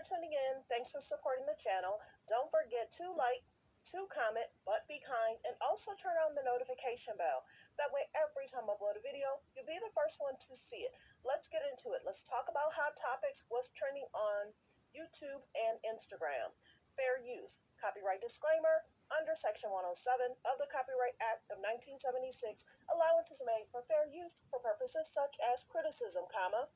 tuning in. Thanks for supporting the channel. Don't forget to like, to comment, but be kind, and also turn on the notification bell. That way, every time I upload a video, you'll be the first one to see it. Let's get into it. Let's talk about hot topics, what's trending on YouTube and Instagram. Fair use. Copyright disclaimer. Under Section 107 of the Copyright Act of 1976, allowance is made for fair use for purposes such as criticism, comments,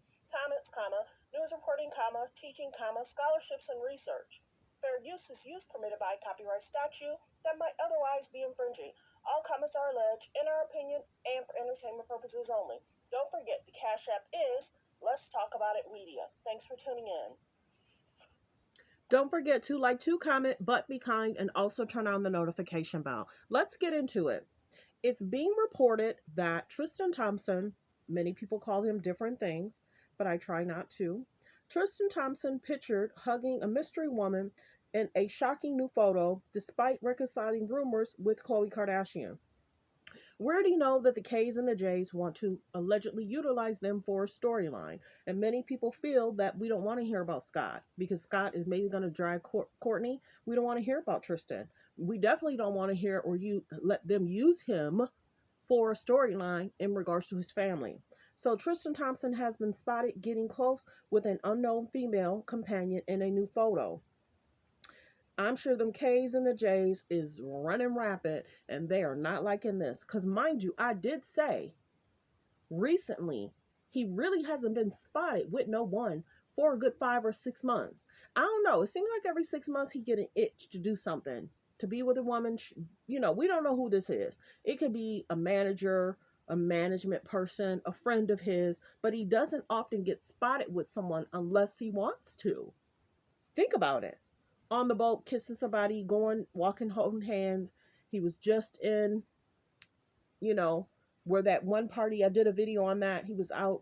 news reporting, teaching, scholarships, and research. Fair use is use permitted by copyright statute that might otherwise be infringing. All comments are alleged in our opinion and for entertainment purposes only. Don't forget, the Cash App is Let's Talk About It Media. Thanks for tuning in. Don't forget to like, to comment, but be kind, and also turn on the notification bell. Let's get into it. It's being reported that Tristan Thompson, many people call him different things, but I try not to. Tristan Thompson pictured hugging a mystery woman in a shocking new photo, despite reconciling rumors with KHLOE Kardashian. We already know that the K's and the J's want to allegedly utilize them for a storyline, and many people feel that we don't want to hear about Scott because Scott is maybe going to drive Courtney. We don't want to hear about Tristan. We definitely don't want to hear or you let them use him for a storyline in regards to his family. So Tristan Thompson has been spotted getting close with an unknown female companion in a new photo. I'm sure them K's and the J's is running rapid and they are not liking this. Because mind you, I did say recently he really hasn't been spotted with no one for a good 5 or 6 months. I don't know. It seems like every 6 months he get an itch to do something. To be with a woman, we don't know who this is. It could be a manager, a management person, a friend of his, but he doesn't often get spotted with someone unless he wants to. Think about it. On the boat, kissing somebody, going, walking, holding hands. He was just in, where that one party, I did a video on that. He was out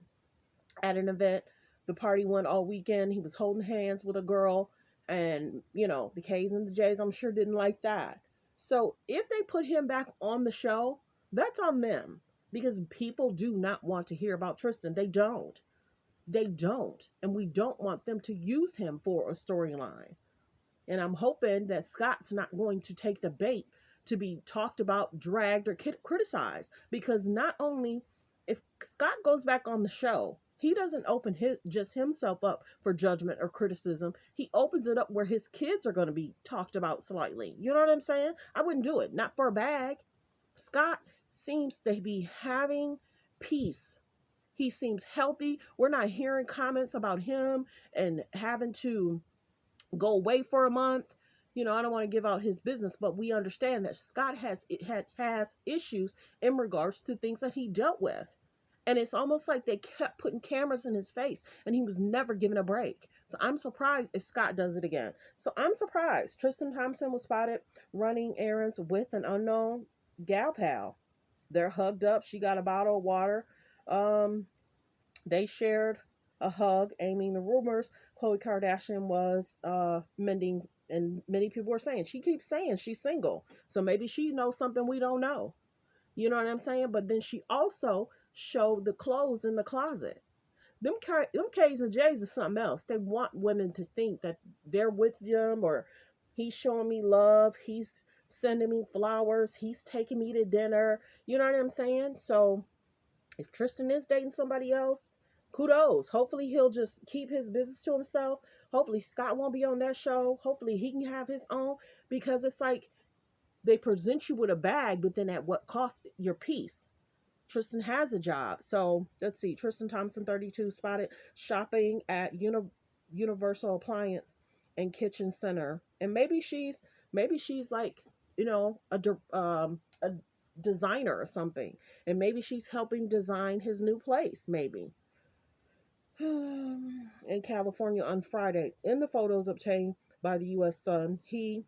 at an event. The party went all weekend. He was holding hands with a girl. And, the K's and the J's, I'm sure, didn't like that. So if they put him back on the show, that's on them. Because people do not want to hear about Tristan. They don't. They don't. And we don't want them to use him for a storyline. And I'm hoping that Scott's not going to take the bait to be talked about, dragged, or criticized. Because not only, if Scott goes back on the show, he doesn't open himself up for judgment or criticism. He opens it up where his kids are going to be talked about slightly. You know what I'm saying? I wouldn't do it. Not for a bag. Scott seems to be having peace. He seems healthy. We're not hearing comments about him and having to go away for a month. I don't want to give out his business, but we understand that Scott has issues in regards to things that he dealt with. And it's almost like they kept putting cameras in his face and he was never given a break. So I'm surprised if Scott does it again. So I'm surprised. Tristan Thompson was spotted running errands with an unknown gal pal. They're hugged up. She got a bottle of water. They shared a hug, aiming the rumors KHLOE Kardashian was mending, and many people were saying, she keeps saying she's single. So maybe she knows something we don't know. You know what I'm saying? But then she also showed the clothes in the closet. Them K's and J's is something else. They want women to think that they're with them, or he's showing me love, he's sending me flowers, he's taking me to dinner. You know what I'm saying? So if Tristan is dating somebody else, kudos. Hopefully he'll just keep his business to himself. Hopefully Scott won't be on that show. Hopefully he can have his own, because it's like they present you with a bag, but then at what cost your peace? Tristan has a job. So let's see. Tristan Thompson, 32, spotted shopping at Universal Appliance and Kitchen Center. And maybe she's like, a designer or something. And maybe she's helping design his new place, maybe. In California on Friday, in the photos obtained by the U.S. Sun, he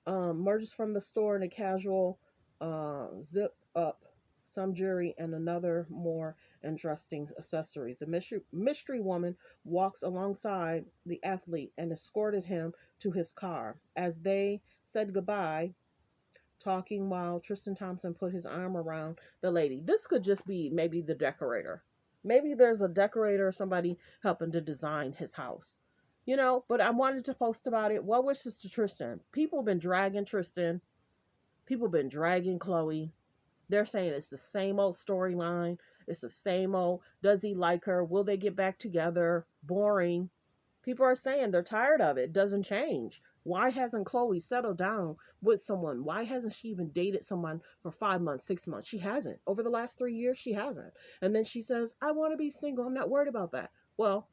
merges from the store in a casual zip up, some jewelry, and another more interesting accessories. The mystery woman walks alongside the athlete and escorted him to his car. As they said goodbye, talking while Tristan Thompson put his arm around the lady. This could just be maybe the decorator. Maybe there's a decorator or somebody helping to design his house. You know, but I wanted to post about it. Well wishes to Tristan. People been dragging Tristan. People been dragging Chloe. They're saying it's the same old storyline. It's the same old. Does he like her? Will they get back together? Boring. People are saying they're tired of it. It doesn't change. Why hasn't Chloe settled down with someone? Why hasn't she even dated someone for 5 months, 6 months? She hasn't. Over the last 3 years, she hasn't. And then she says, I want to be single. I'm not worried about that. Well,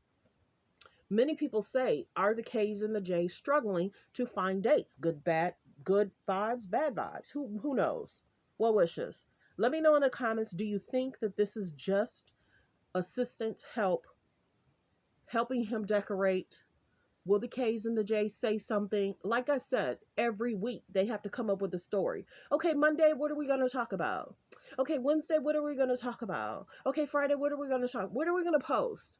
many people say, are the K's and the J's struggling to find dates? Good, bad, good vibes, bad vibes. Who knows? Well wishes. Let me know in the comments. Do you think that this is just assistance help helping him decorate? Will the K's and the J's say something? Like I said, every week they have to come up with a story. Okay, Monday, what are we going to talk about? Okay, Wednesday, what are we going to talk about? Okay, Friday, what are we going to talk? What are we going to post?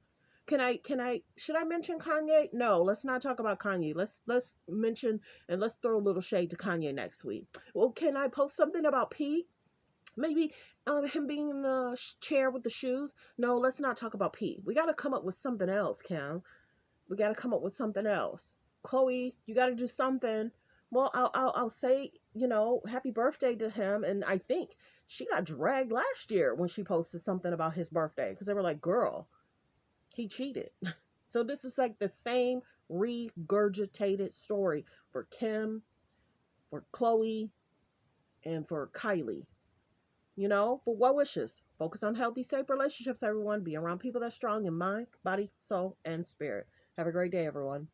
Should I mention Kanye? No, let's not talk about Kanye. Let's mention and let's throw a little shade to Kanye next week. Well, can I post something about Pete? Maybe him being in the chair with the shoes. No, let's not talk about Pete. We got to come up with something else, Cam. We got to come up with something else. Chloe, you got to do something. Well, I'll say, happy birthday to him. And I think she got dragged last year when she posted something about his birthday because they were like, girl, he cheated. So this is like the same regurgitated story for Kim, for Chloe, and for Kylie. But what wishes? Focus on healthy, safe relationships, everyone. Be around people that's strong in mind, body, soul, and spirit. Have a great day, everyone.